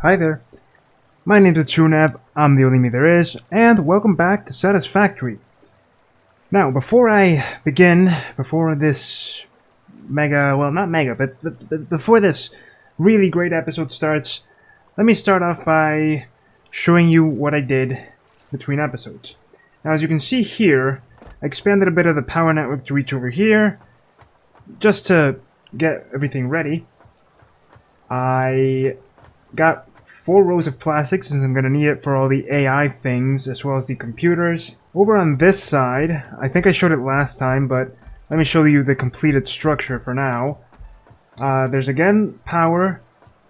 Hi there, my name's Tuneb, I'm the only me there is, and welcome back to Satisfactory. Now, before I begin, before this before this really great episode starts, let me start off by showing you what I did between episodes. Now, as you can see here, I expanded a bit of the power network to reach over here, just to get everything ready. I got 4 rows of plastic since I'm going to need it for all the AI things as well as the computers. Over on this side, I think I showed it last time, but let me show you the completed structure for now. There's again power,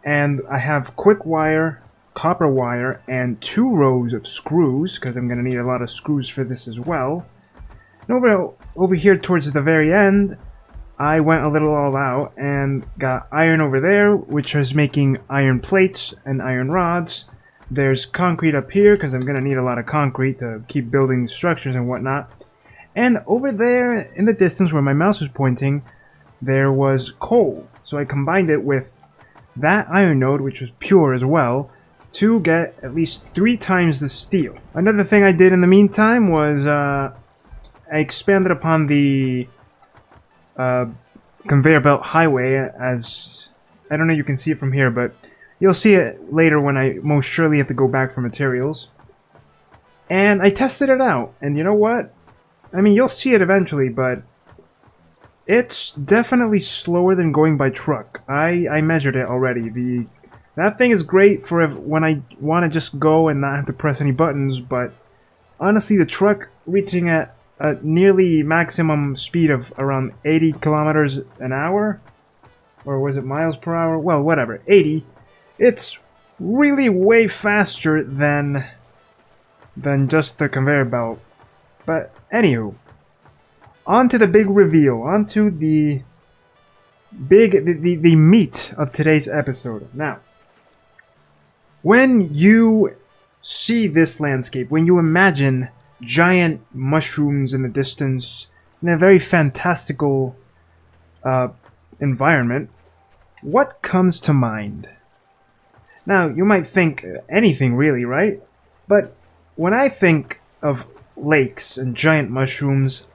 and I have quick wire, copper wire, and 2 rows of screws, because I'm going to need a lot of screws for this as well. And over here towards the very end, I went a little all out and got iron over there, which is making iron plates and iron rods. There's concrete up here, because I'm going to need a lot of concrete to keep building structures and whatnot. And over there, in the distance where my mouse was pointing, there was coal. So I combined it with that iron node, which was pure as well, to get at least 3 times the steel. Another thing I did in the meantime was I expanded upon the conveyor belt highway, as I don't know, you can see it from here, but you'll see it later when I most surely have to go back for materials. And I tested it out, and you know what? I mean, you'll see it eventually, but it's definitely slower than going by truck. I measured it already. That thing is great for when I want to just go and not have to press any buttons, but honestly, the truck reaching at a nearly maximum speed of around 80 kilometers an hour, or was it miles per hour? Well, whatever, 80. It's really way faster than just the conveyor belt. But anywho, on to the big reveal, on to the meat of today's episode. Now, when you see this landscape, when you imagine giant mushrooms in the distance in a very fantastical environment, what comes to mind? Now, you might think anything really, right? But when I think of lakes and giant mushrooms,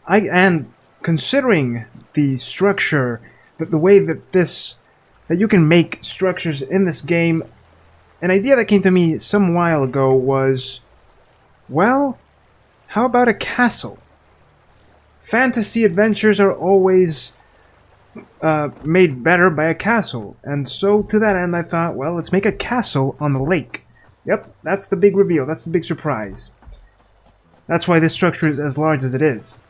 and considering the structure, the way that you can make structures in this game, an idea that came to me some while ago was, well, how about a castle? Fantasy adventures are always made better by a castle, and so to that end I thought, well, let's make a castle on the lake. Yep, that's the big reveal, that's the big surprise. That's why this structure is as large as it is.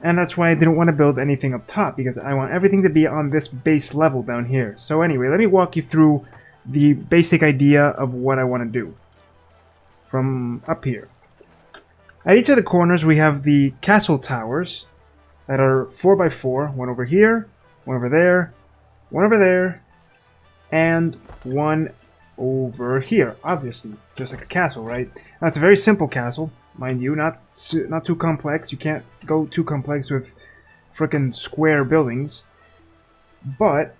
And that's why I didn't want to build anything up top, because I want everything to be on this base level down here. So anyway, let me walk you through the basic idea of what I want to do from up here. At each of the corners we have the castle towers that are 4x4, one over here, one over there, one over there, and one over here, obviously, just like a castle, right? Now, it's a very simple castle, mind you, not too complex. You can't go too complex with frickin' square buildings. But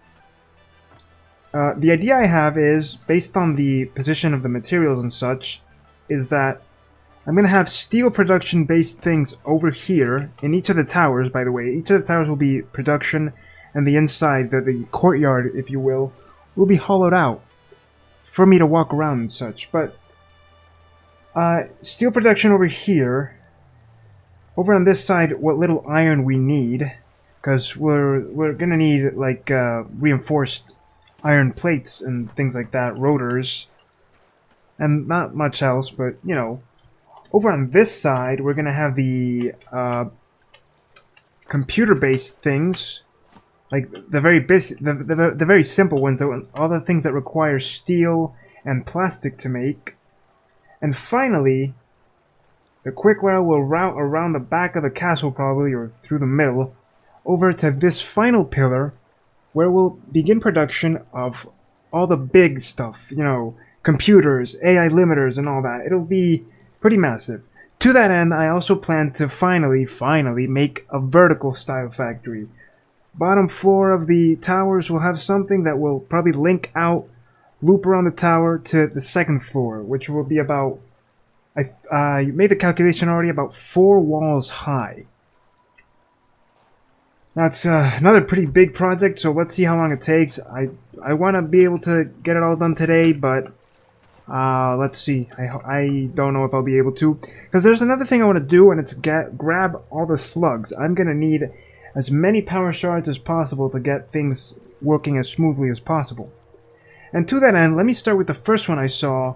the idea I have is, based on the position of the materials and such, is that I'm going to have steel production-based things over here in each of the towers, by the way. Each of the towers will be production, and the inside, the courtyard, if you will be hollowed out for me to walk around and such. But steel production over here. Over on this side, what little iron we need, because we're going to need, like, reinforced iron plates and things like that, rotors, and not much else, but, you know. Over on this side, we're going to have the computer-based things, like the very basic, the very simple ones, all the things that require steel and plastic to make. And finally, the quick wire will route around the back of the castle, probably, or through the middle, over to this final pillar, where we'll begin production of all the big stuff, you know, computers, AI limiters, and all that. It'll be pretty massive. To that end, I also plan to finally make a vertical style factory. Bottom floor of the towers will have something that will probably link out loop around the tower to the second floor, which will be about, you made the calculation already, about 4 walls high. Now it's another pretty big project, so let's see how long it takes. I want to be able to get it all done today, but let's see. I don't know if I'll be able to, because there's another thing I want to do, and it's grab all the slugs. I'm going to need as many power shards as possible to get things working as smoothly as possible. And to that end, let me start with the first one I saw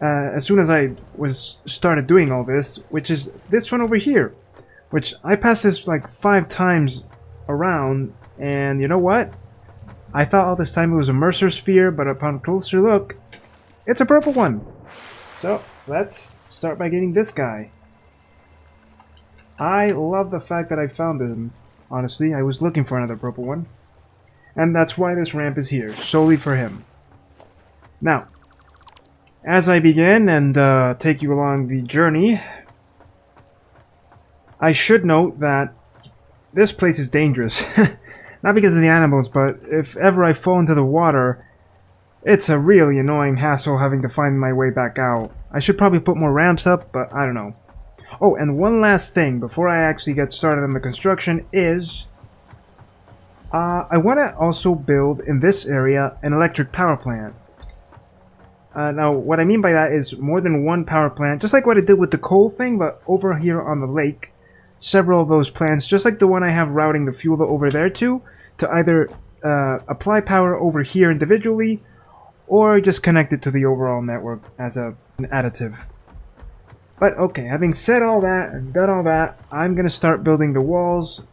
as soon as I started doing all this, which is this one over here. Which, I passed this like 5 times around, and you know what? I thought all this time it was a Mercer sphere, but upon closer look, it's a purple one! So, let's start by getting this guy. I love the fact that I found him, honestly. I was looking for another purple one. And that's why this ramp is here, solely for him. Now, as I begin and take you along the journey, I should note that this place is dangerous. Not because of the animals, but if ever I fall into the water, it's a really annoying hassle having to find my way back out. I should probably put more ramps up, but I don't know. Oh, and one last thing before I actually get started on the construction is I want to also build in this area an electric power plant. Now, what I mean by that is more than one power plant, just like what I did with the coal thing, but over here on the lake. Several of those plants, just like the one I have routing the fuel over there to either apply power over here individually, or just connect it to the overall network as an additive. But okay, having said all that and done all that, I'm gonna start building the walls,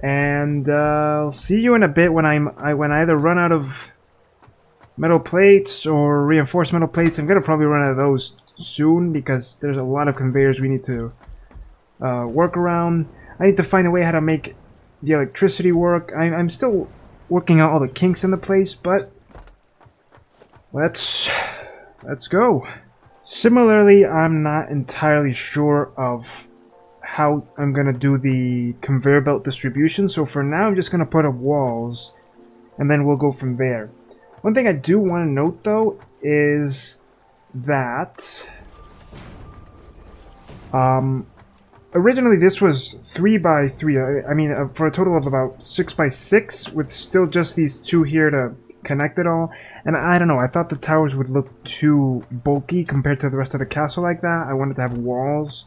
and I'll see you in a bit when when I either run out of metal plates or reinforced metal plates. I'm gonna probably run out of those soon because there's a lot of conveyors we need to work around. I need to find a way how to make the electricity work. I'm still working out all the kinks in the place, but let's go. Similarly, I'm not entirely sure of how I'm gonna do the conveyor belt distribution, so for now I'm just gonna put up walls and then we'll go from there. One thing I do want to note though is that originally this was 3 by 3, I mean for a total of about 6 by 6 with still just these 2 here to connect it all. And I don't know, I thought the towers would look too bulky compared to the rest of the castle like that. I wanted to have walls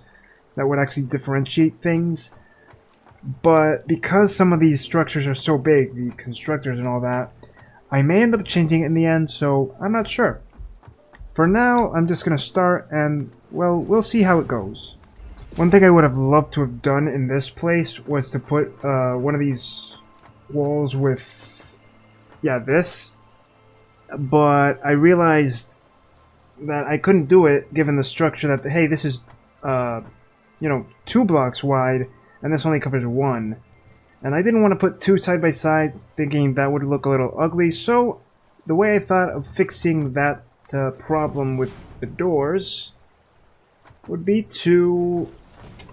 that would actually differentiate things. But because some of these structures are so big, the constructors and all that, I may end up changing it in the end, so I'm not sure. For now, I'm just going to start and, well, we'll see how it goes. One thing I would have loved to have done in this place was to put one of these walls with, yeah, this. But I realized that I couldn't do it given the structure that, hey, this is, you know, 2 blocks wide and this only covers 1. And I didn't want to put 2 side by side, thinking that would look a little ugly. So the way I thought of fixing that problem with the doors would be to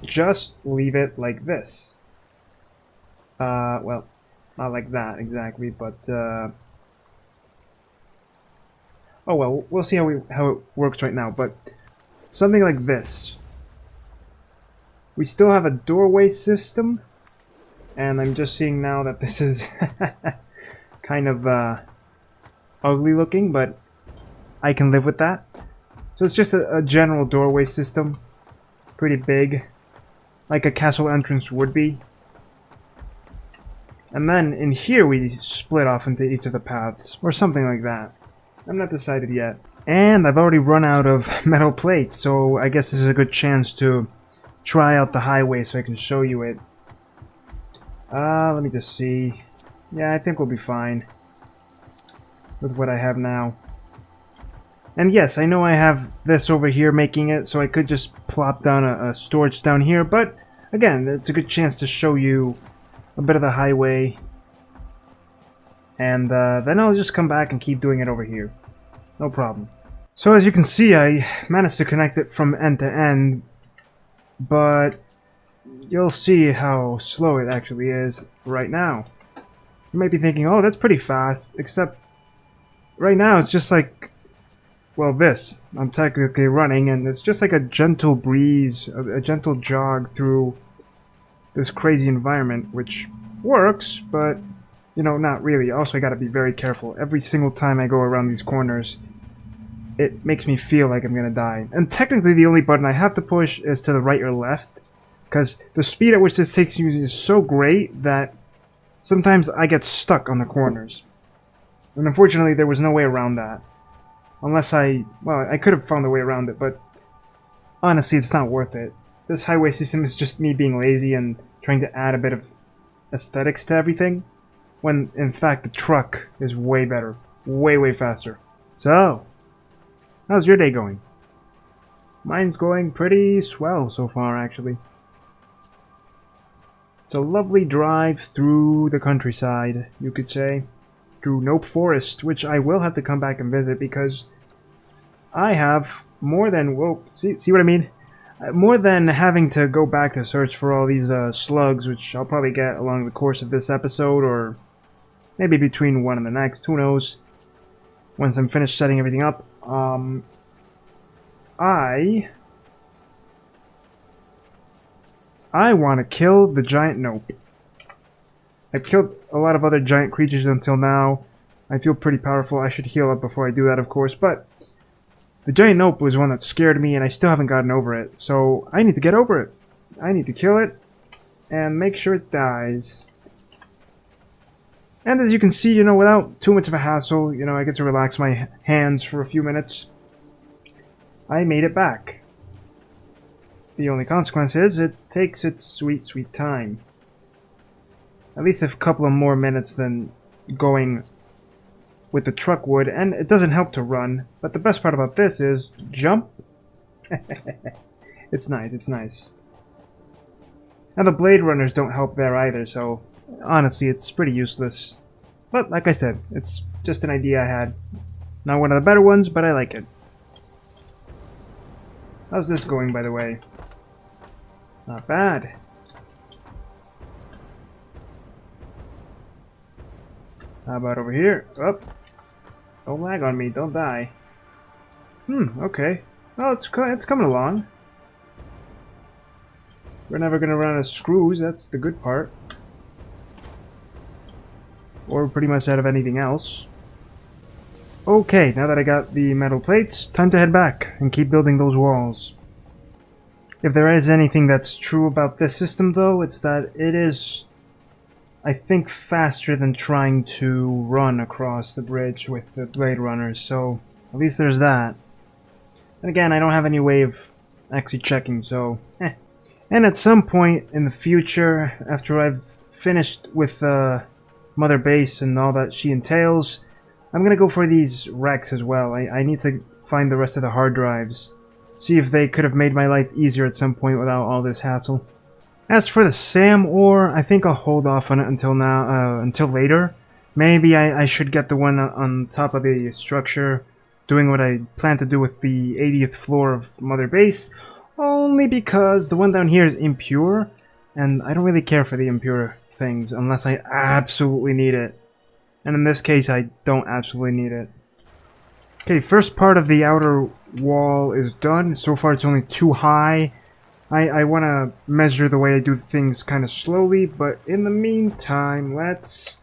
just leave it like this. Well, not like that exactly, but oh well, we'll see how it works right now. But something like this. We still have a doorway system, and I'm just seeing now that this is kind of ugly looking, but I can live with that. So it's just a general doorway system, pretty big, like a castle entrance would be. And then in here we split off into each of the paths, or something like that. I'm not decided yet. And I've already run out of metal plates, so I guess this is a good chance to try out the highway so I can show you it. Let me just see. Yeah, I think we'll be fine with what I have now. And yes, I know I have this over here making it, so I could just plop down a storage down here, but again, it's a good chance to show you a bit of the highway. And then I'll just come back and keep doing it over here. No problem. So as you can see, I managed to connect it from end to end, but you'll see how slow it actually is right now. You might be thinking, oh, that's pretty fast, except right now it's just like, well, this. I'm technically running, and it's just like a gentle breeze, a gentle jog through this crazy environment, which works, but, you know, not really. Also, I gotta be very careful. Every single time I go around these corners, it makes me feel like I'm gonna die. And technically, the only button I have to push is to the right or left, because the speed at which this takes you is so great that sometimes I get stuck on the corners. And unfortunately, there was no way around that. Unless well, I could have found a way around it, but honestly, it's not worth it. This highway system is just me being lazy and trying to add a bit of aesthetics to everything, when in fact the truck is way better. Way, way faster. So, how's your day going? Mine's going pretty swell so far, actually. It's a lovely drive through the countryside, you could say. Through Nope Forest, which I will have to come back and visit because I have more than... Whoa, see what I mean? More than having to go back to search for all these slugs, which I'll probably get along the course of this episode, or maybe between one and the next, who knows, once I'm finished setting everything up. I want to kill the giant Nope. I've killed a lot of other giant creatures until now. I feel pretty powerful. I should heal up before I do that, of course, but the giant Nope was one that scared me, and I still haven't gotten over it. So I need to get over it. I need to kill it and make sure it dies. And as you can see, you know, without too much of a hassle, you know, I get to relax my hands for a few minutes. I made it back. The only consequence is it takes its sweet, sweet time. At least a couple of more minutes than going with the truck would, and it doesn't help to run. But the best part about this is jump. It's nice, it's nice. Now the Blade Runners don't help there either, so honestly it's pretty useless. But like I said, it's just an idea I had. Not one of the better ones, but I like it. How's this going, by the way? Not bad. How about over here? Up. Don't lag on me, don't die. Okay. Well, it's coming along. We're never gonna run out of screws, that's the good part. Or pretty much out of anything else. Okay, now that I got the metal plates, time to head back and keep building those walls. If there is anything that's true about this system, though, it's that it is, I think, faster than trying to run across the bridge with the Blade Runners, so at least there's that. And again, I don't have any way of actually checking, so And at some point in the future, after I've finished with Mother Base and all that she entails, I'm gonna go for these wrecks as well. I need to find the rest of the hard drives. See if they could have made my life easier at some point without all this hassle. As for the SAM ore, I think I'll hold off on it until until later. Maybe I should get the one on top of the structure, doing what I plan to do with the 80th floor of Mother Base, only because the one down here is impure, and I don't really care for the impure things unless I absolutely need it. And in this case, I don't absolutely need it. Okay, first part of the outer wall is done. So far it's only too high. I want to measure the way I do things kind of slowly, but in the meantime, let's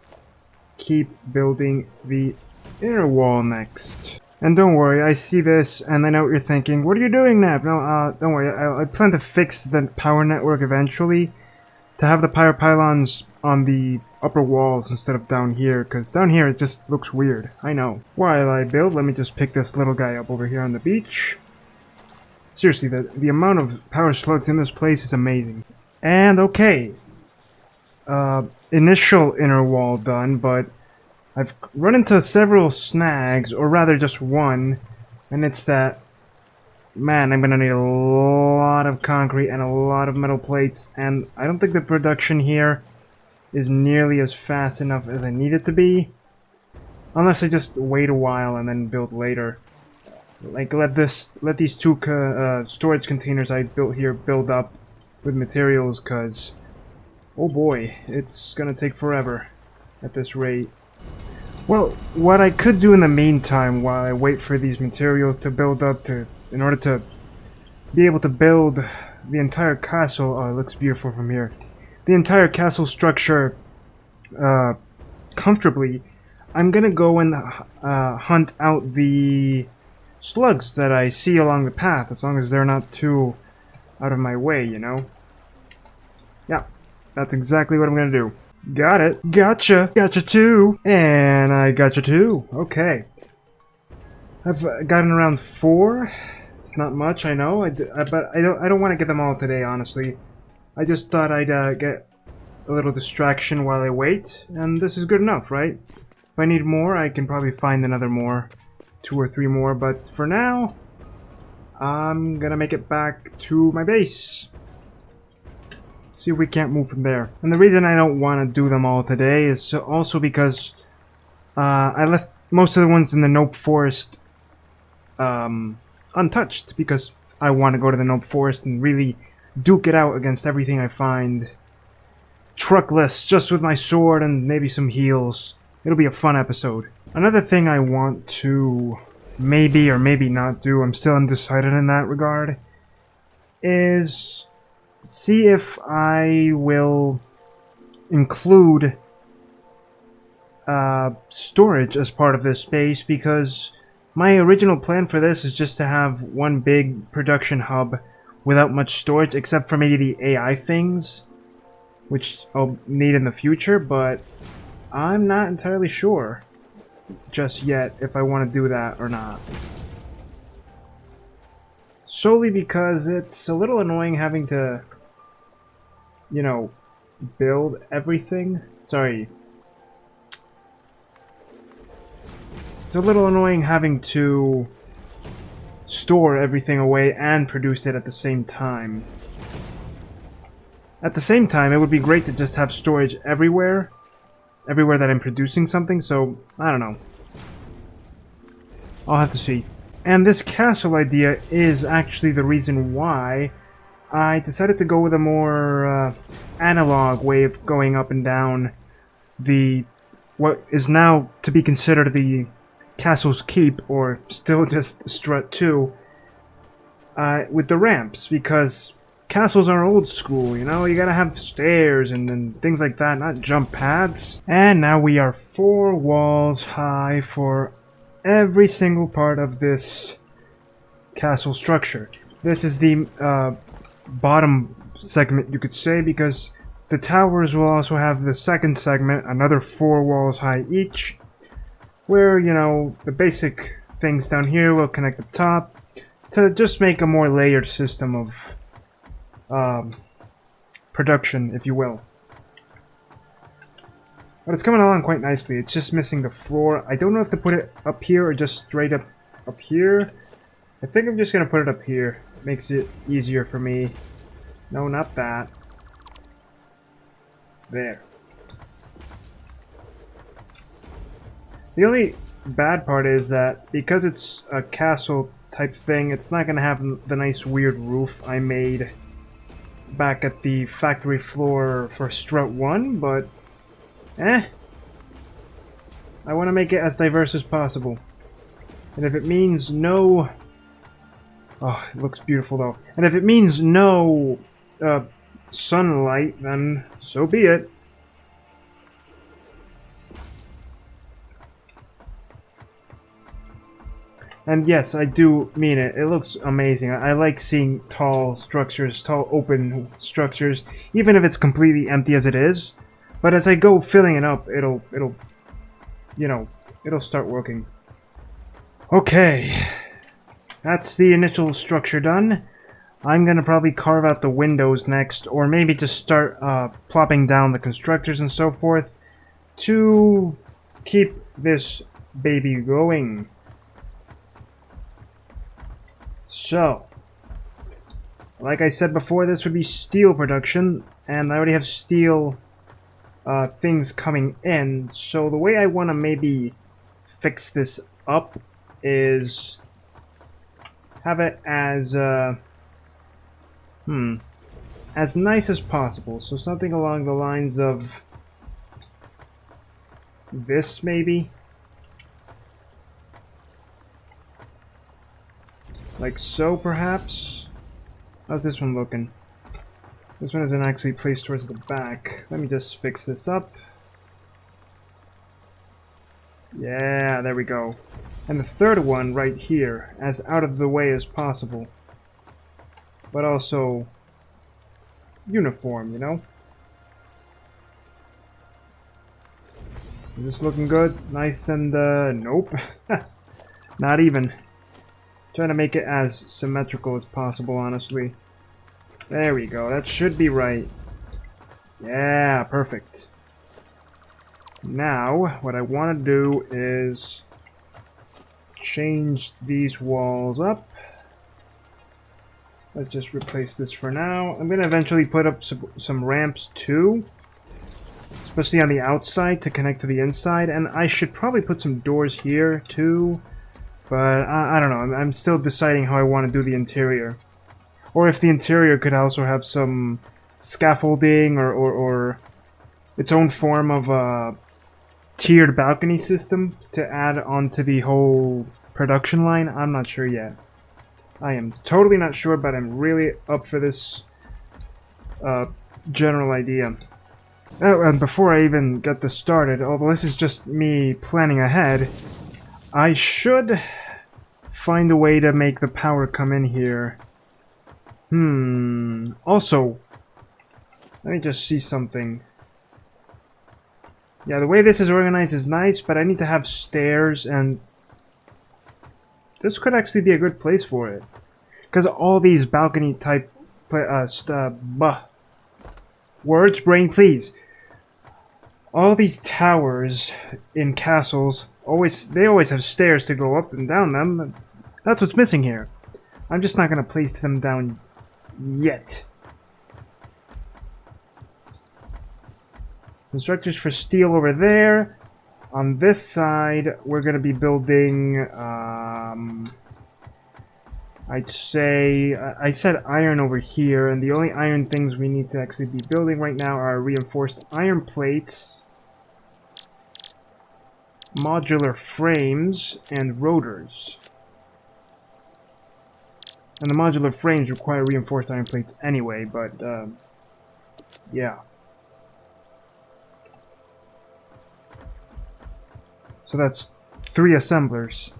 keep building the inner wall next. And don't worry, I see this, and I know what you're thinking. What are you doing, Nap? No, don't worry, I plan to fix the power network eventually, to have the power pylons on the upper walls instead of down here, because down here it just looks weird. I know. While I build, let me just pick this little guy up over here on the beach. Seriously, the amount of power slugs in this place is amazing. And okay. Initial inner wall done, but I've run into several snags, or rather just one, and it's that, man, I'm gonna need a lot of concrete and a lot of metal plates, and I don't think the production here is nearly as fast enough as I need it to be. Unless I just wait a while and then build later. Like, let these two storage containers I built here build up with materials, cause, oh boy, it's gonna take forever at this rate. Well, what I could do in the meantime while I wait for these materials to build up in order to be able to build the entire castle. Oh, it looks beautiful from here. The entire castle structure comfortably. I'm gonna go and hunt out the slugs that I see along the path, as long as they're not too out of my way, you know? Yeah, that's exactly what I'm gonna do. Got it. Gotcha. Gotcha too. And I gotcha too. Okay. I've gotten around 4. It's not much, I know, but I don't want to get them all today, honestly. I just thought I'd get a little distraction while I wait, and this is good enough, right? If I need more, I can probably find another more. 2 or 3 more, but for now, I'm gonna make it back to my base. See if we can't move from there. And the reason I don't want to do them all today is also because I left most of the ones in the Nope Forest untouched, because I want to go to the Nope Forest and really duke it out against everything I find. Truckless, just with my sword and maybe some heals. It'll be a fun episode. Another thing I want to maybe or maybe not do, I'm still undecided in that regard, is see if I will include storage as part of this space, because my original plan for this is just to have one big production hub without much storage, except for maybe the AI things, which I'll need in the future, but I'm not entirely sure just yet if I want to do that or not. Solely because it's a little annoying having to, you know, build everything. Sorry. It's a little annoying having to store everything away and produce it at the same time. At the same time, it would be great to just have storage everywhere that I'm producing something, so I don't know. I'll have to see. And this castle idea is actually the reason why I decided to go with a more analog way of going up and down what is now to be considered the castle's keep, or still just Strut 2, with the ramps, because castles are old school, you know? You gotta have stairs and things like that, not jump pads. And now we are 4 walls high for every single part of this castle structure. This is the bottom segment, you could say, because the towers will also have the second segment, another 4 walls high each, where, you know, the basic things down here will connect up top to just make a more layered system of production, if you will. But it's coming along quite nicely. It's just missing the floor. I don't know if to put it up here or just straight up here. I think I'm just gonna put it up here. Makes it easier for me. No, not that. There. The only bad part is that because it's a castle type thing, it's not gonna have the nice weird roof I made back at the factory floor for Strut 1, but I want to make it as diverse as possible. And if it means no... Oh, it looks beautiful though. And if it means no sunlight, then so be it. And yes, I do mean it. It looks amazing. I like seeing tall structures, tall open structures, even if it's completely empty as it is. But as I go filling it up, it'll start working. Okay. That's the initial structure done. I'm gonna probably carve out the windows next, or maybe just start plopping down the constructors and so forth to keep this baby going. So, like I said before, this would be steel production, and I already have steel things coming in, so the way I want to maybe fix this up is have it as nice as possible. So something along the lines of this, maybe. Like so, perhaps? How's this one looking? This one isn't actually placed towards the back. Let me just fix this up. Yeah, there we go. And the third one right here, as out of the way as possible. But also uniform, you know? Is this looking good? Nice and, nope. Not even. Trying to make it as symmetrical as possible, honestly. There we go. That should be right. Yeah, perfect. Now, what I want to do is change these walls up. Let's just replace this for now. I'm going to eventually put up some ramps too, especially on the outside to connect to the inside. And I should probably put some doors here too, but I don't know. I'm still deciding how I want to do the interior. Or if the interior could also have some scaffolding or its own form of a tiered balcony system to add onto the whole production line. I'm not sure yet. I am totally not sure, but I'm really up for this general idea. Oh, and before I even get this started, although this is just me planning ahead, I should find a way to make the power come in here. Also, let me just see something. Yeah, the way this is organized is nice, but I need to have stairs, and this could actually be a good place for it. Because all these balcony type words, brain, please. All these towers in castles, they always have stairs to go up and down them. That's what's missing here. I'm just not going to place them down yet. Constructors for steel over there. On this side, we're going to be building, I'd say, I said iron over here, and the only iron things we need to actually be building right now are reinforced iron plates, modular frames, and rotors. And the modular frames require reinforced iron plates anyway, but, yeah. So that's 3 assemblers.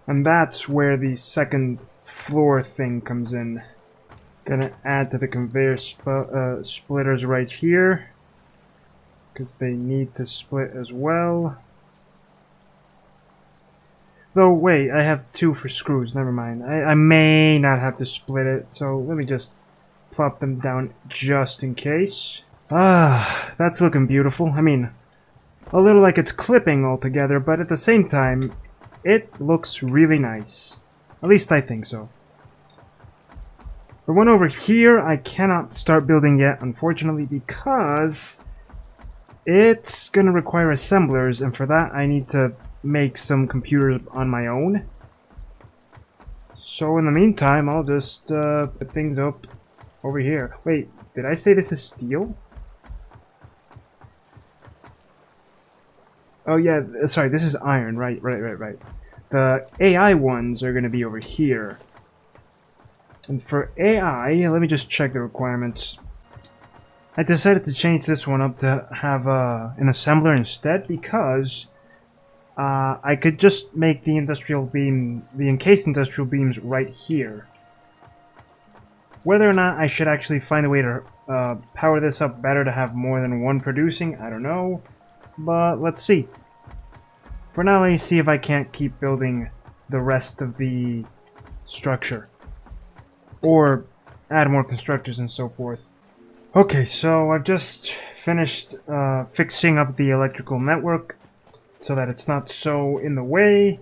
And that's where the second floor thing comes in. Gonna add to the conveyor splitters right here, because they need to split as well. Though, wait, I have 2 for screws, never mind. I may not have to split it, so let me just plop them down just in case. Ah, that's looking beautiful. I mean, a little like it's clipping altogether, but at the same time, it looks really nice. At least I think so. The one over here, I cannot start building yet, unfortunately, because it's gonna require assemblers, and for that I need to make some computers on my own. So in the meantime, I'll just put things up over here. Wait, did I say this is steel? Oh yeah, sorry, this is iron, right. The AI ones are going to be over here. And for AI, let me just check the requirements. I decided to change this one up to have an assembler instead because I could just make the industrial beam, the encased industrial beams right here. Whether or not I should actually find a way to power this up better to have more than one producing, I don't know. But let's see. For now, let me see if I can't keep building the rest of the structure. Or add more constructors and so forth. Okay, so I've just finished fixing up the electrical network so that it's not so in the way.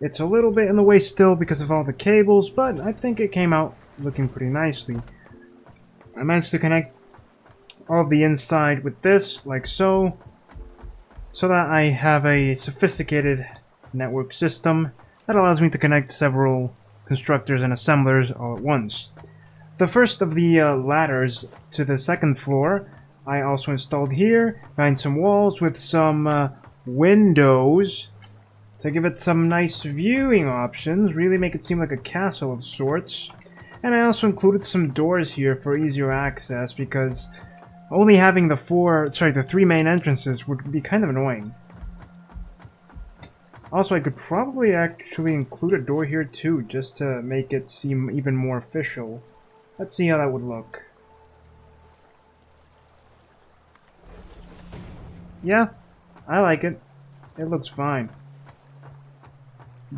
It's a little bit in the way still because of all the cables, but I think it came out looking pretty nicely. I managed to connect all of the inside with this, like so. So that I have a sophisticated network system that allows me to connect several constructors and assemblers all at once. The first of the ladders to the second floor I also installed here, behind some walls with some windows to give it some nice viewing options, really make it seem like a castle of sorts. And I also included some doors here for easier access, because only having the three main entrances would be kind of annoying. Also, I could probably actually include a door here too, just to make it seem even more official. Let's see how that would look. Yeah, I like it. It looks fine.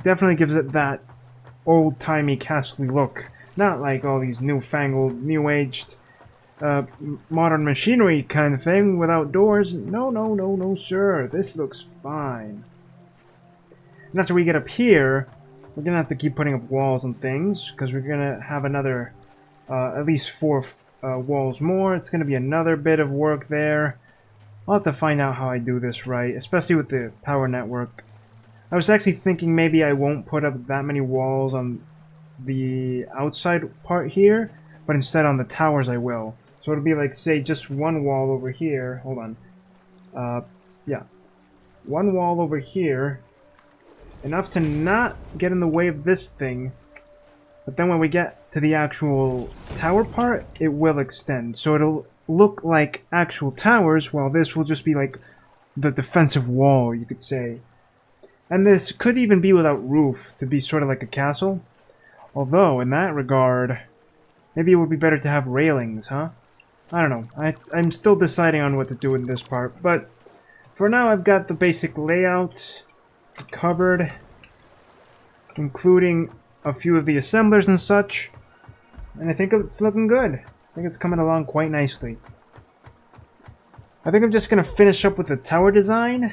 Definitely gives it that old-timey castle-y look. Not like all these newfangled, new-aged, modern machinery kind of thing without doors. No, no, no, no, sir. This looks fine. And after we get up here, we're gonna have to keep putting up walls and things, because we're gonna have another, at least 4 walls more. It's gonna be another bit of work there. I'll have to find out how I do this right, especially with the power network. I was actually thinking maybe I won't put up that many walls on the outside part here, but instead on the towers I will. So it'll be like, say, just one wall over here. Hold on. Yeah. One wall over here. Enough to not get in the way of this thing. But then when we get to the actual tower part, it will extend. So it'll look like actual towers, while this will just be like the defensive wall, you could say. And this could even be without roof, to be sort of like a castle. Although, in that regard, maybe it would be better to have railings, huh? I don't know. I'm still deciding on what to do in this part, but for now I've got the basic layout covered, including a few of the assemblers and such, and I think it's looking good. I think it's coming along quite nicely. I think I'm just going to finish up with the tower design,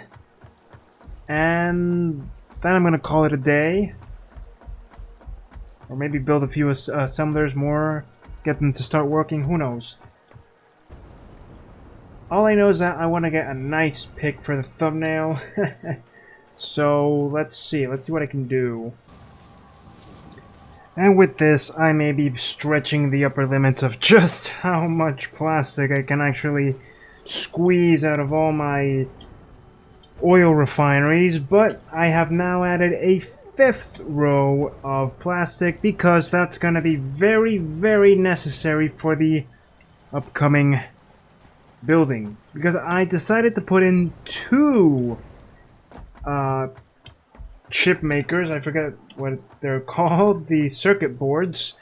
and then I'm going to call it a day. Or maybe build a few assemblers more, get them to start working, who knows. All I know is that I want to get a nice pic for the thumbnail. So let's see what I can do. And with this, I may be stretching the upper limits of just how much plastic I can actually squeeze out of all my oil refineries, but I have now added a 5th row of plastic because that's going to be very, very necessary for the upcoming building. Because I decided to put in 2 chip makers, I forget what they're called, the circuit boards,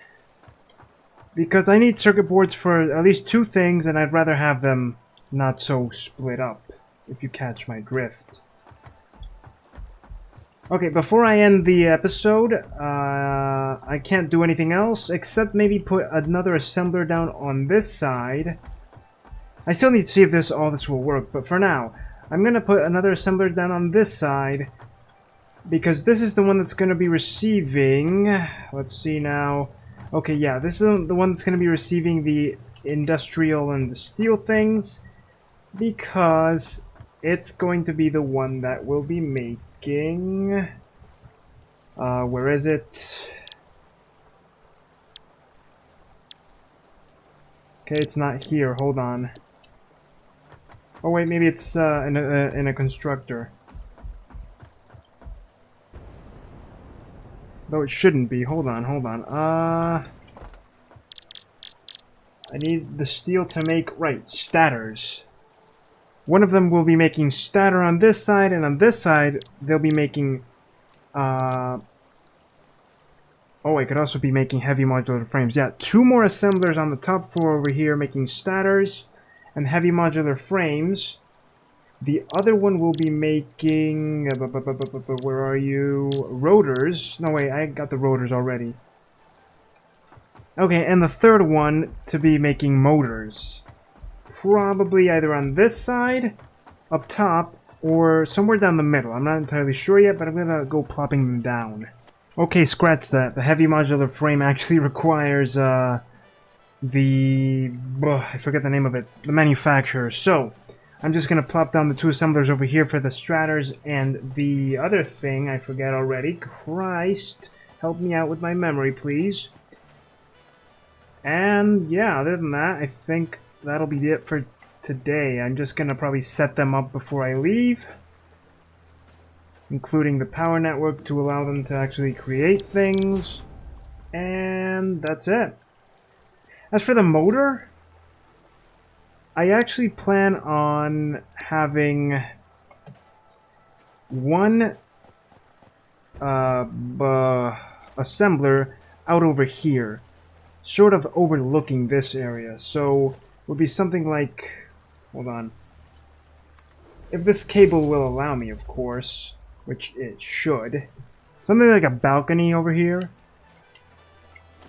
because I need circuit boards for at least 2 things, and I'd rather have them not so split up, if you catch my drift. Okay, before I end the episode, I can't do anything else except maybe put another assembler down on this side. I still need to see if all this will work, but for now, I'm going to put another assembler down on this side, because this is the one that's going to be receiving... Let's see now. Okay, yeah, this is the one that's going to be receiving the industrial and the steel things, because it's going to be the one that will be making... where is it? Okay, it's not here. Hold on. Oh wait, maybe it's in a constructor. Though it shouldn't be. Hold on, hold on. I need the steel to make... Right, stators. One of them will be making stator on this side, and on this side, they'll be making... Oh, I could also be making heavy modular frames. Yeah, 2 more assemblers on the top floor over here making stators and heavy modular frames. The other one will be making... where are you? Rotors. No, wait, I got the rotors already. Okay, and the third one to be making motors. Probably either on this side, up top, or somewhere down the middle. I'm not entirely sure yet, but I'm gonna go plopping them down. Okay, scratch that. The heavy modular frame actually requires, I forget the name of it. The manufacturer. So, I'm just gonna plop down the 2 assemblers over here for the strators, and the other thing, I forget already. Christ, help me out with my memory, please. And, yeah, other than that, I think that'll be it for today. I'm just gonna probably set them up before I leave. including the power network to allow them to actually create things. And that's it. As for the motor, I actually plan on having one assembler out over here, sort of overlooking this area. So it would be something like, hold on, if this cable will allow me, of course, which it should, something like a balcony over here,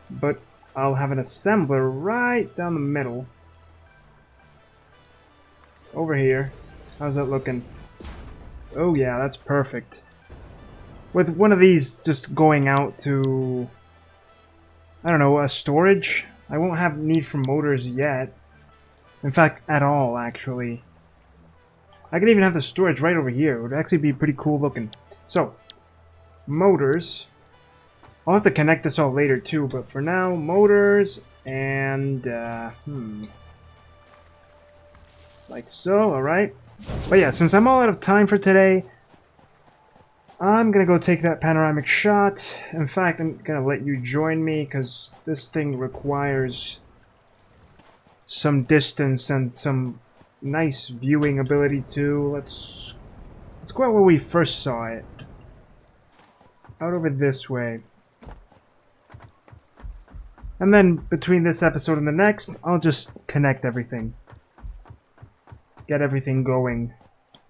but I'll have an assembler right down the middle over here. How's that looking? Oh yeah, that's perfect. With one of these just going out to, I don't know, a storage. I won't have need for motors yet. In fact, at all, actually. I could even have the storage right over here. It would actually be pretty cool looking. So, motors. I'll have to connect this all later too, but for now, motors and, like so, alright. But yeah, since I'm all out of time for today, I'm gonna go take that panoramic shot. In fact, I'm gonna let you join me because this thing requires some distance and some nice viewing ability too. Let's go out where we first saw it. Out over this way. And then between this episode and the next, I'll just connect everything. Get everything going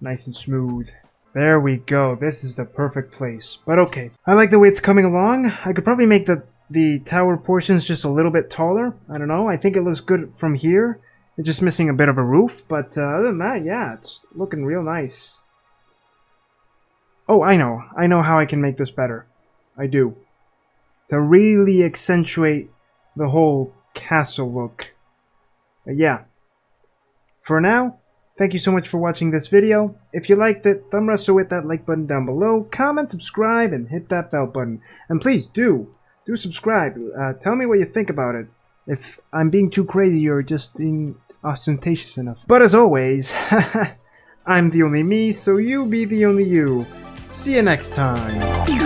nice and smooth. There we go. This is the perfect place. But okay. I like the way it's coming along. I could probably make the tower portions just a little bit taller. I don't know. I think it looks good from here. It's just missing a bit of a roof. But other than that, yeah, it's looking real nice. Oh, I know. I know how I can make this better. I do. To really accentuate the whole castle look. But yeah. For now, thank you so much for watching this video. If you liked it, thumb wrestle with that like button down below, comment, subscribe, and hit that bell button. And please do subscribe. Tell me what you think about it. If I'm being too crazy or just being ostentatious enough. But as always, I'm the only me, so you be the only you. See you next time.